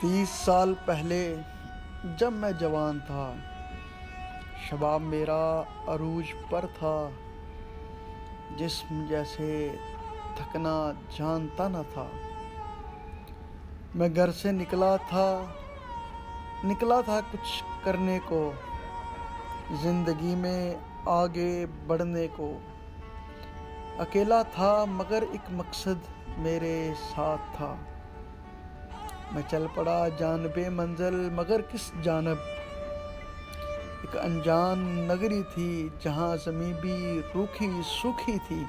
30 سال پہلے جب میں جوان تھا، شباب میرا عروج پر تھا، جسم جیسے تھکنا جانتا نہ تھا۔ میں گھر سے نکلا تھا کچھ کرنے کو، زندگی میں آگے بڑھنے کو۔ اکیلا تھا مگر ایک مقصد میرے ساتھ تھا۔ میں چل پڑا جانب منزل، مگر کس جانب؟ ایک انجان نگری تھی جہاں زمین بھی روکھی سوکھی تھی،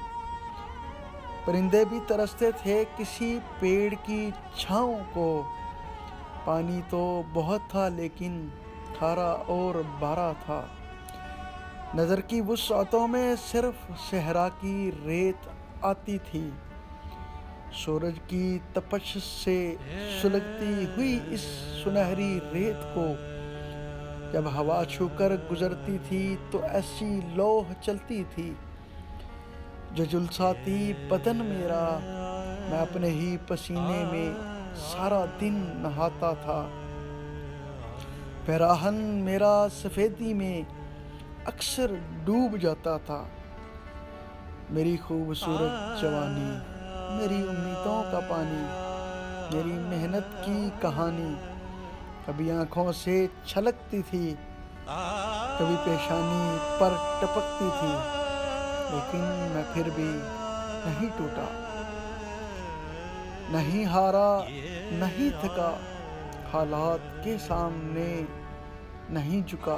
پرندے بھی ترستے تھے کسی پیڑ کی چھاؤں کو۔ پانی تو بہت تھا لیکن کھارا اور بارا تھا۔ نظر کی وسعتوں میں صرف صحرا کی ریت آتی تھی، سورج کی تپش سے سلگتی ہوئی اس سنہری ریت کو جب ہوا چھو کر گزرتی تھی تو ایسی لوح چلتی تھی جو جھلساتی بدن میرا۔ میں اپنے ہی پسینے میں سارا دن نہاتا تھا، پیراہن میرا سفیدی میں اکثر ڈوب جاتا تھا۔ میری خوبصورت جوانی، میری امیدوں کا پانی، میری محنت کی کہانی کبھی آنکھوں سے چھلکتی تھی، کبھی پیشانی پر ٹپکتی تھی، لیکن میں پھر بھی نہیں ٹوٹا، نہیں ہارا، نہیں تھکا، حالات کے سامنے نہیں جھکا۔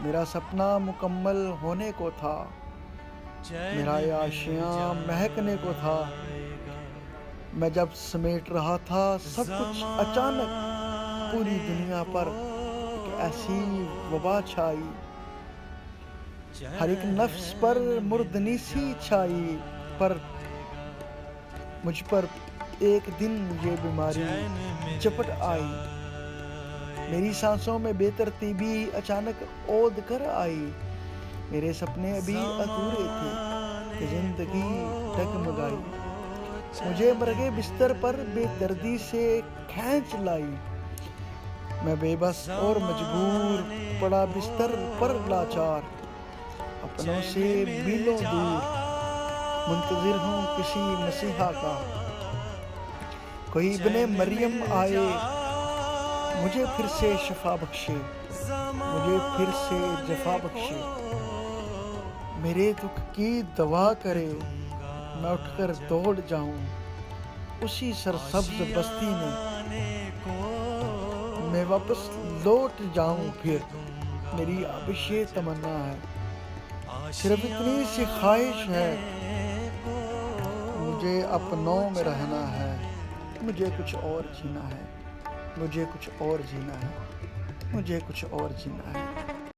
میرا سپنا مکمل ہونے کو تھا، میرا یہ آشیاں مہکنے کو تھا۔ میں جب سمیٹ رہا تھا سب کچھ، اچانک پوری دنیا پر ایک ایسی وبا چھائی، ہر ایک نفس پر مردنی سی چھائی۔ پر مجھ پر ایک دن یہ بیماری جپٹ آئی، میری سانسوں میں بے ترتیبی اچانک عود کر آئی۔ میرے سپنے ابھی ادھورے تھے کہ زندگی ڈگمگائی، مجھے مرگے بستر پر بے دردی سے کھینچ لائی۔ میں بے بس اور مجبور پڑا بستر پر لاچار، اپنوں سے میلوں دور، منتظر ہوں کسی مسیحا کا، کوئی ابن مریم آئے مجھے پھر سے شفا بخشے، مجھے پھر سے جفا بخشے، میرے دکھ کی دوا کرے۔ میں اٹھ کر دوڑ جاؤں اسی سرسبز بستی میں واپس لوٹ جاؤں پھر۔ میری ابش یہ تمنا ہے، صرف اتنی سی خواہش ہے، مجھے اپنوں میں رہنا ہے، مجھے کچھ اور جینا ہے، مجھے کچھ اور جینا ہے، مجھے کچھ اور جینا ہے۔